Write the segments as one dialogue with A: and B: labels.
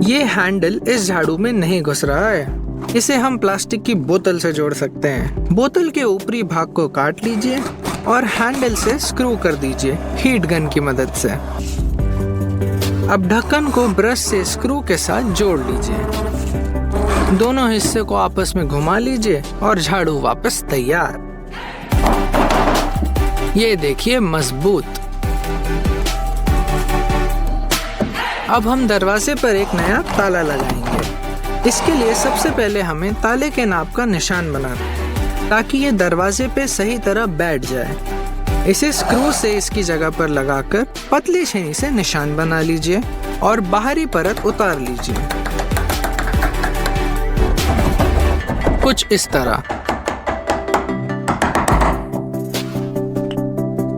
A: ये हैंडल इस झाड़ू में नहीं घुस रहा है। इसे हम प्लास्टिक की बोतल से जोड़ सकते हैं। बोतल के ऊपरी भाग को काट लीजिए और हैंडल से स्क्रू कर दीजिए हीट गन की मदद से। अब ढक्कन को ब्रश से स्क्रू के साथ जोड़ लीजिए। दोनों हिस्से को आपस में घुमा लीजिए और झाड़ू वापस तैयार। ये देखिए मजबूत। अब हम दरवाजे पर एक नया ताला लगाएंगे। इसके लिए सबसे पहले हमें ताले के नाप का निशान बनाना है ताकि ये दरवाजे पे सही तरह बैठ जाए। इसे स्क्रू से इसकी जगह पर लगाकर पतली छेनी से निशान बना लीजिए और बाहरी परत उतार लीजिए, कुछ इस तरह।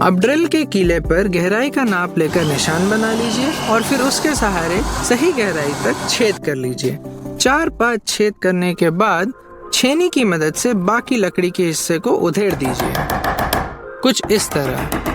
A: अब ड्रिल के कीले पर गहराई का नाप लेकर निशान बना लीजिए और फिर उसके सहारे सही गहराई तक छेद कर लीजिए। 4-5 छेद करने के बाद छेनी की मदद से बाकी लकड़ी के हिस्से को उधेड़ दीजिए, कुछ इस तरह।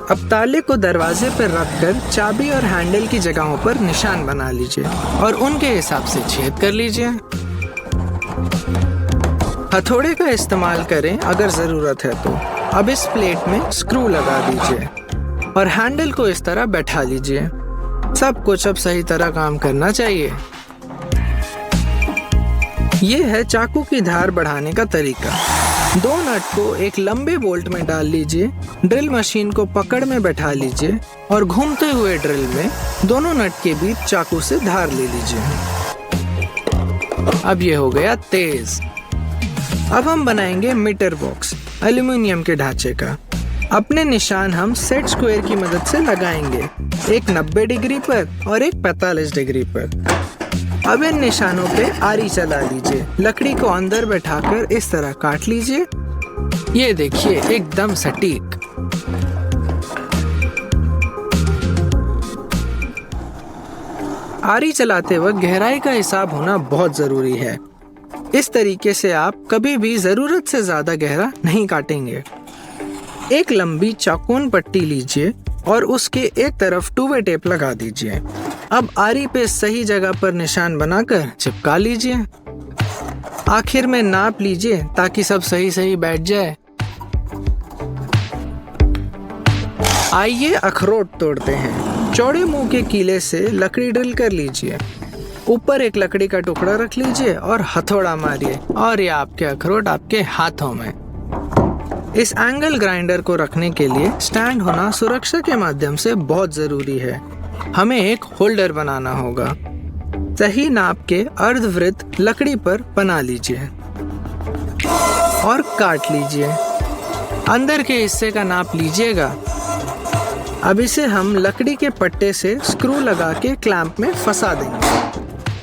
A: अब ताले को दरवाजे पर रखकर चाबी और हैंडल की जगहों पर निशान बना लीजिए और उनके हिसाब से छेद कर लीजिए। हथौड़े का इस्तेमाल करें अगर जरूरत है तो। अब इस प्लेट में स्क्रू लगा दीजिए और हैंडल को इस तरह बैठा लीजिए। सब कुछ अब सही तरह काम करना चाहिए। ये है चाकू की धार बढ़ाने का तरीका। 2 नट को एक लंबे बोल्ट में डाल लीजिए, ड्रिल मशीन को पकड़ में बैठा लीजिए और घूमते हुए ड्रिल में दोनों नट के बीच चाकू से धार ले लीजिए। अब ये हो गया तेज। अब हम बनाएंगे मीटर बॉक्स एल्युमिनियम के ढांचे का। अपने निशान हम सेट स्क्वायर की मदद से लगाएंगे, एक 90 डिग्री पर और एक 45 डिग्री पर। अब इन निशानों पे आरी चला लीजिए। लकड़ी को अंदर बैठाकर इस तरह काट लीजिए। ये देखिए एकदम सटीक। आरी चलाते वक्त गहराई का हिसाब होना बहुत जरूरी है। इस तरीके से आप कभी भी जरूरत से ज्यादा गहरा नहीं काटेंगे। एक लंबी चौकोन पट्टी लीजिए और उसके एक तरफ 2-वे टेप लगा दीजिए। अब आरी पे सही जगह पर निशान बनाकर चिपका लीजिए। आखिर में नाप लीजिए ताकि सब सही बैठ जाए। आइए अखरोट तोड़ते हैं। चौड़े मुंह के कीले से लकड़ी ड्रिल कर लीजिए। ऊपर एक लकड़ी का टुकड़ा रख लीजिए और हथौड़ा मारिए और ये आपके अखरोट आपके हाथों में। इस एंगल ग्राइंडर को रखने के लिए स्टैंड होना सुरक्षा के माध्यम से बहुत जरूरी है। हमें एक होल्डर बनाना होगा। सही नाप के अर्धवृत्त लकड़ी पर बना लीजिए और काट लीजिए। अंदर के हिस्से का नाप लीजिएगा। अब इसे हम लकड़ी के पट्टे से स्क्रू लगा के क्लैंप में फंसा देंगे।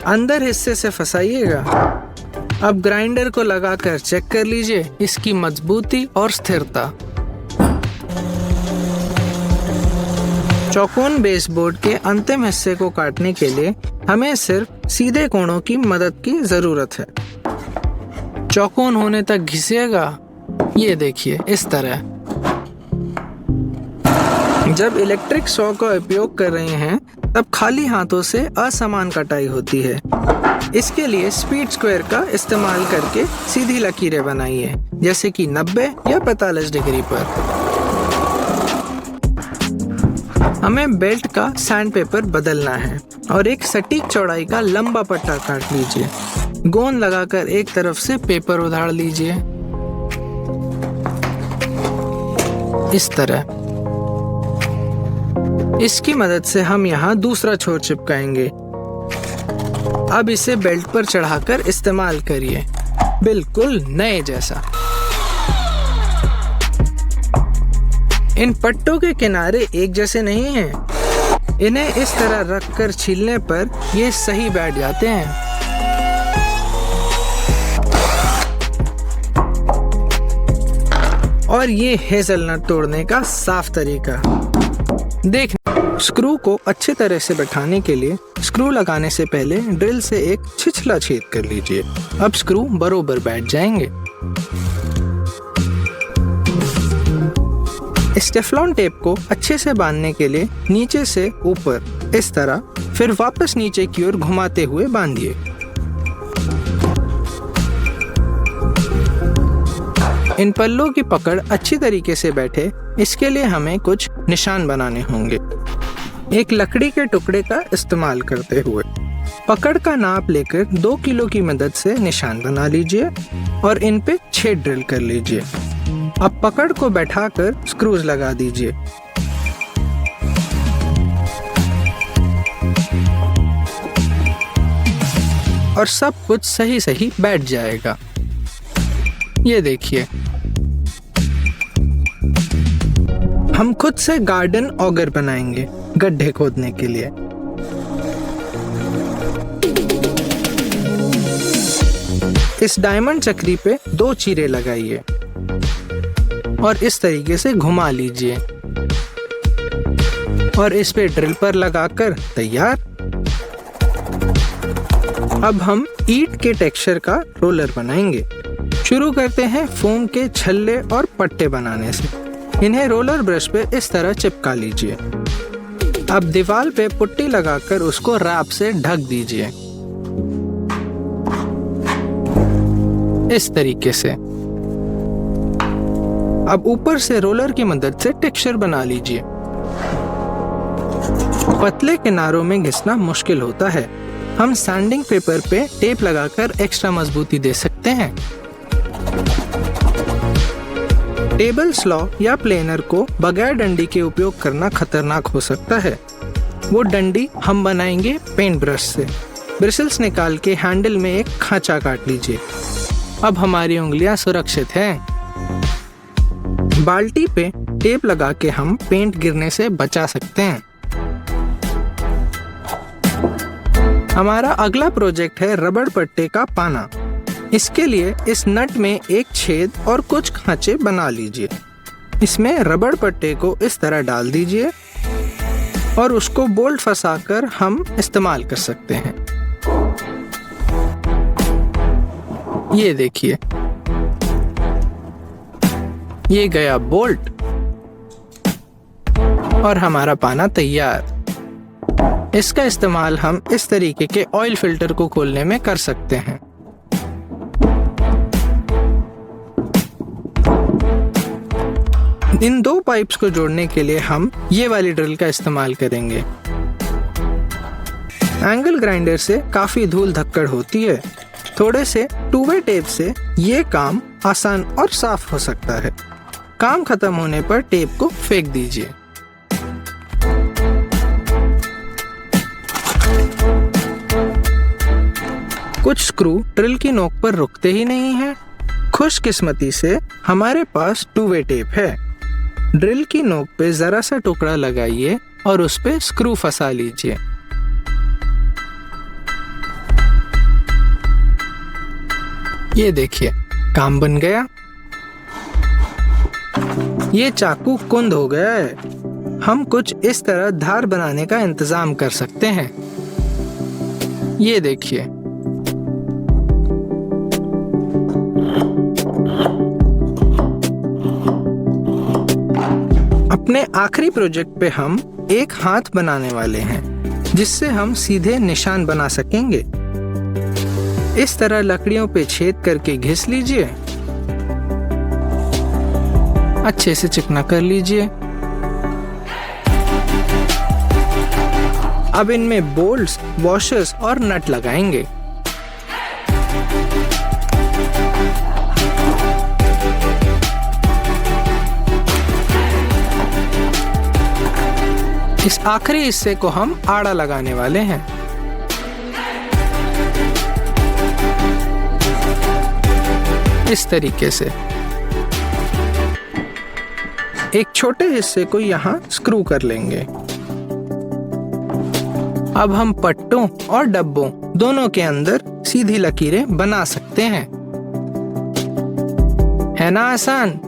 A: अंदर हिस्से से फंसाइएगा। अब ग्राइंडर को लगाकर चेक कर लीजिए इसकी मजबूती और स्थिरता। चौकोन बेसबोर्ड के अंतिम हिस्से को काटने के लिए हमें सिर्फ सीधे कोणों की मदद की जरूरत है। चौकोन होने तक घिसिएगा। ये देखिए इस तरह। जब इलेक्ट्रिक सॉ का उपयोग कर रहे हैं तब खाली हाथों से असमान कटाई होती है। इसके लिए स्पीड स्क्वायर का इस्तेमाल करके सीधी लकीरें बनाइए, जैसे कि 90 या 45 डिग्री पर। हमें बेल्ट का सैंडपेपर बदलना है और एक सटीक चौड़ाई का लंबा पट्टा काट लीजिए। गोंद लगाकर एक तरफ से पेपर उधार लीजिए इस तरह। इसकी मदद से हम यहाँ दूसरा छोर चिपकाएंगे। अब इसे बेल्ट पर चढ़ाकर इस्तेमाल करिए, बिल्कुल नए जैसा। इन पट्टों के किनारे एक जैसे नहीं हैं। इन्हें इस तरह रखकर छीलने पर ये सही बैठ जाते हैं। और ये हेज़लनट तोड़ने का साफ तरीका। देख, स्क्रू को अच्छी तरह से बैठाने के लिए स्क्रू लगाने से पहले ड्रिल से एक छिछला छेद कर लीजिए। अब स्क्रू बरोबर बैठ जाएंगे। इस टेफ्लॉन टेप को अच्छे से बांधने के लिए नीचे से ऊपर इस तरह, फिर वापस नीचे की ओर घुमाते हुए बांधिए। इन पल्लों की पकड़ अच्छी तरीके से बैठे, इसके लिए हमें कुछ निशान बनाने होंगे। एक लकड़ी के टुकड़े का इस्तेमाल करते हुए पकड़ का नाप लेकर 2 किलो की मदद से निशान बना लीजिए और इन पे छेद ड्रिल कर लीजिए। अब पकड़ को बैठाकर स्क्रूज लगा दीजिए। और सब कुछ सही सही बैठ जाएगा। ये देखिए, हम खुद से गार्डन ऑगर बनाएंगे गड्ढे खोदने के लिए। इस डायमंड चक्री पे 2 चीरे लगाइए और इस तरीके से घुमा लीजिए और इस पे ड्रिल पर लगाकर तैयार। अब हम ईंट के टेक्सचर का रोलर बनाएंगे। शुरू करते हैं फोम के छल्ले और पट्टे बनाने से। इन्हें रोलर ब्रश पे इस तरह चिपका लीजिए। अब दीवार पे पुट्टी लगाकर उसको रैप से ढक दीजिए इस तरीके से। अब ऊपर से रोलर की मदद से टेक्सचर बना लीजिए। पतले किनारों में घिसना मुश्किल होता है। हम सैंडिंग पेपर पे टेप लगाकर एक्स्ट्रा मजबूती दे सकते हैं। टेबल स्लॉ या प्लेनर को बगैर डंडी के उपयोग करना खतरनाक हो सकता है। वो डंडी हम बनाएंगे पेंट ब्रश से। ब्रिसल्स निकाल के हैंडल में एक खांचा काट लीजिए। अब हमारी उंगलियां सुरक्षित हैं। बाल्टी पे टेप लगा के हम पेंट गिरने से बचा सकते हैं। हमारा अगला प्रोजेक्ट है रबड़ पट्टे का पाना। इसके लिए इस नट में एक छेद और कुछ खांचे बना लीजिए। इसमें रबड़ पट्टे को इस तरह डाल दीजिए और उसको बोल्ट फंसाकर हम इस्तेमाल कर सकते हैं। ये देखिए, ये गया बोल्ट और हमारा पाना तैयार। इसका इस्तेमाल हम इस तरीके के ऑयल फिल्टर को खोलने में कर सकते हैं। इन 2 पाइप्स को जोड़ने के लिए हम ये वाली ड्रिल का इस्तेमाल करेंगे। एंगल ग्राइंडर से काफी धूल धक्कड़ होती है। थोड़े से 2-वे टेप से ये काम आसान और साफ हो सकता है। काम खत्म होने पर टेप को फेंक दीजिए। कुछ स्क्रू ड्रिल की नोक पर रुकते ही नहीं हैं। खुशकिस्मती से हमारे पास 2-वे टेप है। ड्रिल की नोक पे जरा सा टुकड़ा लगाइए और उस पे स्क्रू फंसा लीजिए। ये देखिए, काम बन गया। ये चाकू कुंद हो गया है। हम कुछ इस तरह धार बनाने का इंतजाम कर सकते हैं। ये देखिए, अपने आखिरी प्रोजेक्ट पे हम एक हाथ बनाने वाले हैं, जिससे हम सीधे निशान बना सकेंगे। इस तरह लकड़ियों पे छेद करके घिस लीजिए। अच्छे से चिकना कर लीजिए। अब इनमें बोल्ट्स, वॉशर्स और नट लगाएंगे। इस आखिरी हिस्से को हम आड़ा लगाने वाले हैं। इस तरीके से एक छोटे हिस्से को यहाँ स्क्रू कर लेंगे। अब हम पट्टों और डब्बों दोनों के अंदर सीधी लकीरें बना सकते हैं। है ना आसान?